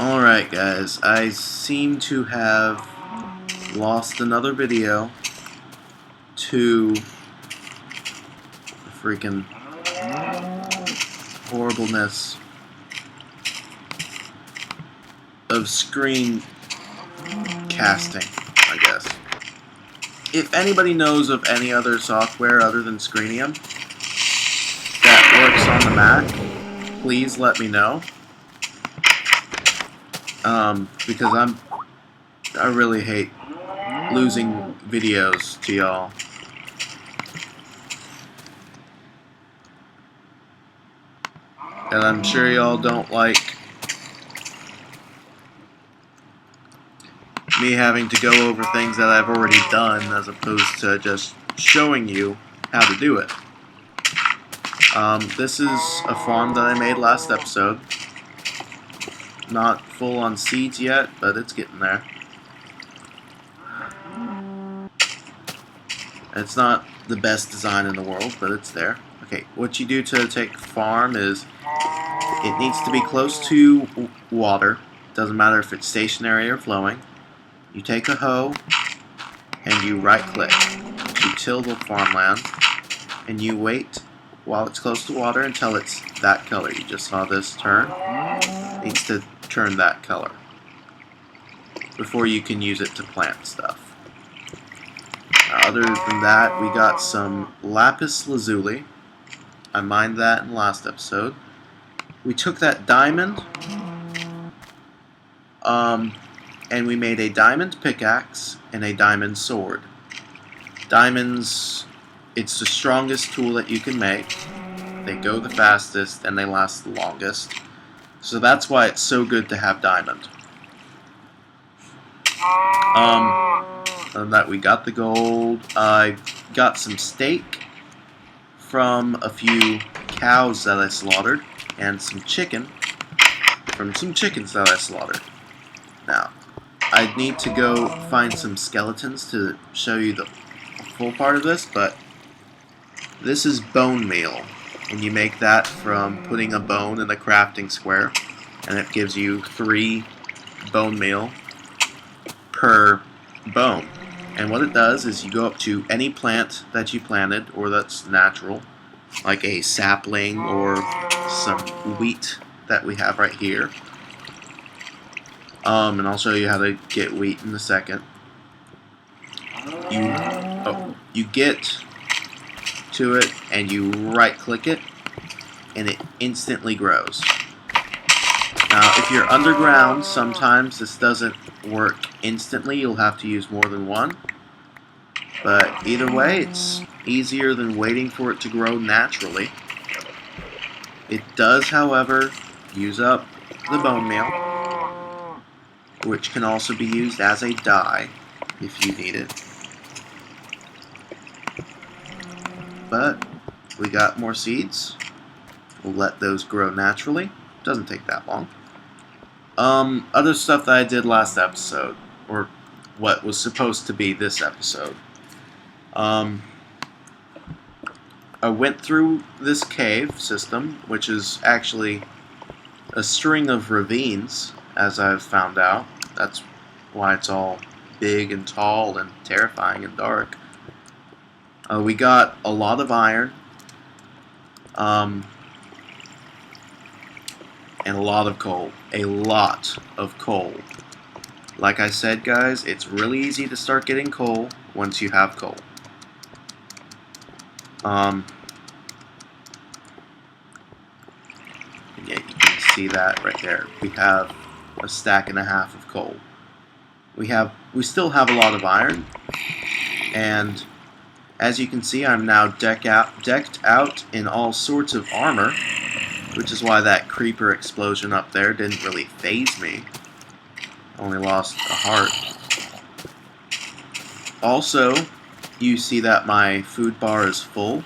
Alright guys, I seem to have lost another video to the freaking horribleness of screen casting, I guess. If anybody knows of any other software other than Screenium that works on the Mac, please let me know. Because I really hate losing videos to y'all. And I'm sure y'all don't like me having to go over things that I've already done as opposed to just showing you how to do it. This is a farm that I made last episode. Not full on seeds yet, but it's getting there. It's not the best design in the world, but it's there. Okay, what you do to take farm is it needs to be close to water. Doesn't matter if it's stationary or flowing. You take a hoe and you right click to till the farmland, and you wait while it's close to water until it's that color. You just saw this turn. It needs to turn that color before you can use it to plant stuff. Other than that, we got some lapis lazuli. I mined that in the last episode. We took that diamond and we made a diamond pickaxe and a diamond sword. Diamonds, it's the strongest tool that you can make. They go the fastest and they last the longest. So that's why it's so good to have diamond. Other than that, we got the gold. I got some steak from a few cows that I slaughtered, and some chicken from some chickens that I slaughtered. Now, I need to go find some skeletons to show you the full part of this, but this is bone meal, and you make that from putting a bone in a crafting square, and it gives you 3 bone meal per bone. And what it does is you go up to any plant that you planted or that's natural, like a sapling or some wheat that we have right here. And I'll show you how to get wheat in a second. You get to it and you right click it and it instantly grows. Now if you're underground, sometimes this doesn't work instantly. You'll have to use more than one. But either way, it's easier than waiting for it to grow naturally. It does, however, use up the bone meal, which can also be used as a dye if you need it. But we got more seeds. We'll let those grow naturally. Doesn't take that long. Other stuff that I did last episode, or what was supposed to be this episode. I went through this cave system, which is actually a string of ravines, as I've found out. That's why it's all big and tall and terrifying and dark. We got a lot of iron, and a lot of coal. A lot of coal. Like I said, guys, it's really easy to start getting coal once you have coal. Yeah, you can see that right there. We have a stack and a half of coal. We still have a lot of iron, and as you can see, I'm now decked out in all sorts of armor, which is why that creeper explosion up there didn't really faze me. I only lost a heart. Also, you see that my food bar is full.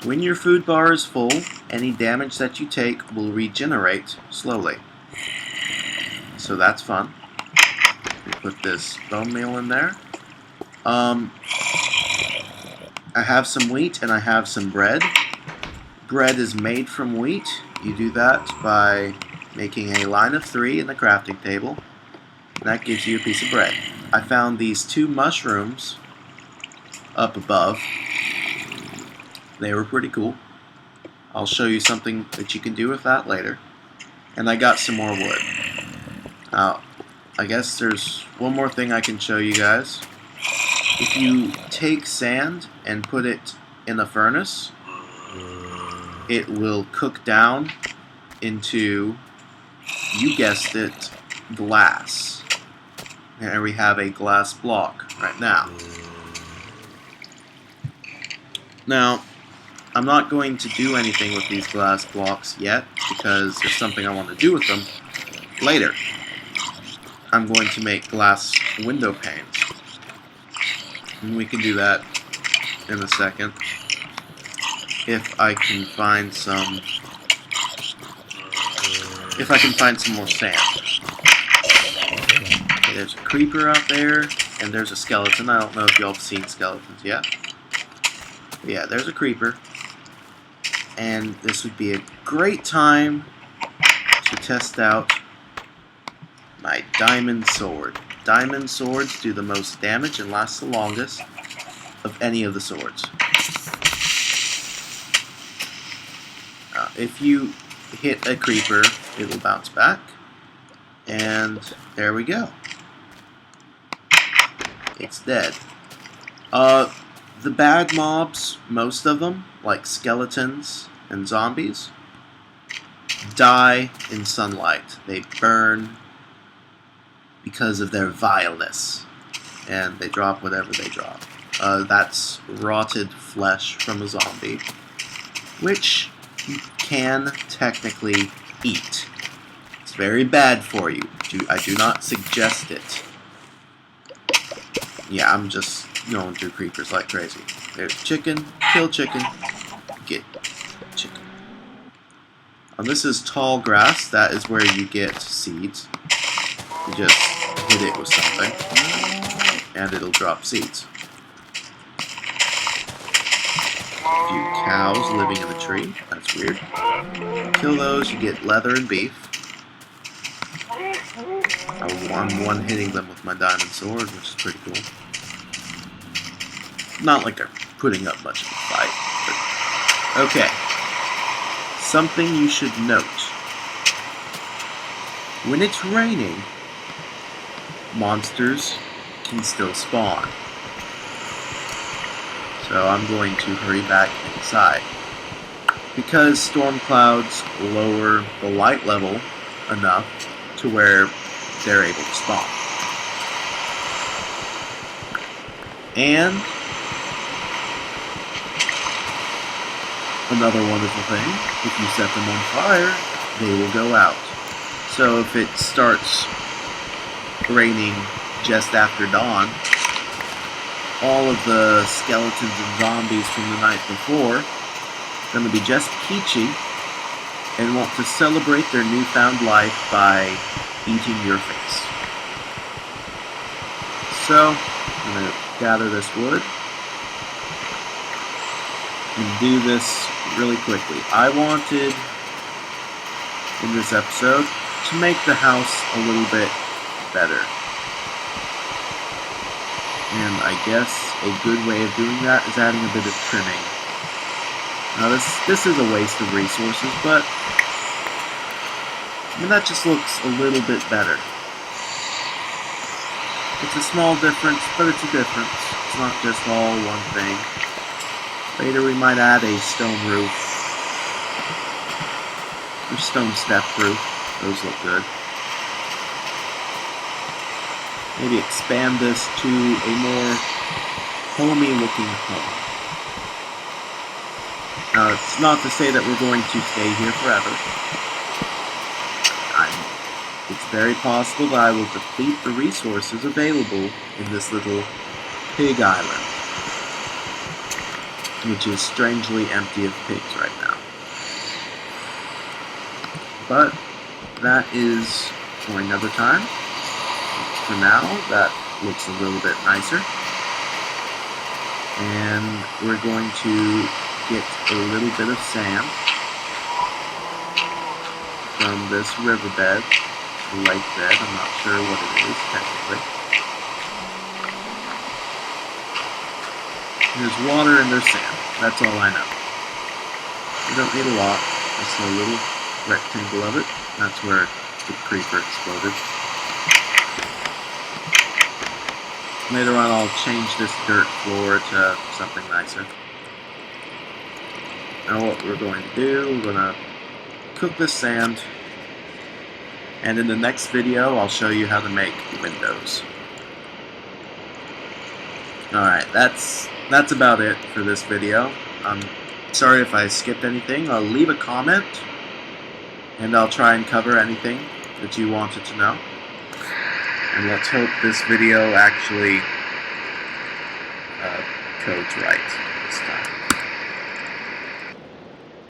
When your food bar is full, any damage that you take will regenerate slowly. So that's fun. We put this bone meal in there. I have some wheat and I have some bread. Bread is made from wheat. You do that by making a line of 3 in the crafting table. And that gives you a piece of bread. I found these 2 mushrooms up above. They were pretty cool. I'll show you something that you can do with that later. And I got some more wood. Now, I guess there's one more thing I can show you guys. If you take sand and put it in a furnace, it will cook down into, you guessed it, glass. And we have a glass block right now. Now, I'm not going to do anything with these glass blocks yet because there's something I want to do with them later. I'm going to make glass window panes. And we can do that in a second. If I can find some more sand. Okay, there's a creeper out there, and there's a skeleton. I don't know if y'all have seen skeletons yet. But yeah, there's a creeper. And this would be a great time to test out my diamond sword. Diamond swords do the most damage and last the longest of any of the swords. If you hit a creeper, it will bounce back. And there we go. It's dead. The bad mobs, most of them, like skeletons and zombies, die in sunlight. They burn because of their vileness, and they drop whatever they drop. That's rotted flesh from a zombie, which you can technically eat. It's very bad for you. I do not suggest it. Yeah, I'm just going through creepers like crazy. There's chicken, kill chicken, get chicken. This is tall grass. That is where you get seeds. You just hit it with something, and it'll drop seeds. A few cows living in the tree. That's weird. Kill those, you get leather and beef. I'm one-hitting them with my diamond sword, which is pretty cool. Not like they're putting up much of a fight. But okay. Something you should note. When it's raining, monsters can still spawn. So I'm going to hurry back inside. Because storm clouds lower the light level enough to where they're able to spawn. And another wonderful thing, if you set them on fire, they will go out. So if it starts raining just after dawn, all of the skeletons and zombies from the night before are going to be just peachy and want to celebrate their newfound life by eating your face. So, I'm going to gather this wood and do this really quickly. I wanted, in this episode, to make the house a little bit better. And I guess a good way of doing that is adding a bit of trimming. Now this is a waste of resources, but I mean, that just looks a little bit better. It's a small difference, but it's a difference. It's not just all one thing. Later we might add a stone roof. Or stone step roof. Those look good. Maybe expand this to a more homey looking home. Now, it's not to say that we're going to stay here forever. It's very possible that I will deplete the resources available in this little pig island, which is strangely empty of pigs right now. But that is for another time. For now, that looks a little bit nicer. And we're going to get a little bit of sand from from this riverbed, lake bed. I'm not sure what it is technically. There's water and there's sand. That's all I know. We don't need a lot. Just a little rectangle of it. That's where the creeper exploded. Later on I'll change this dirt floor to something nicer. Now what we're going to do, we're going to cook this sand, and in the next video I'll show you how to make windows. Alright, that's about it for this video. I'm sorry if I skipped anything. I'll leave a comment and I'll try and cover anything that you wanted to know. And let's hope this video actually codes right.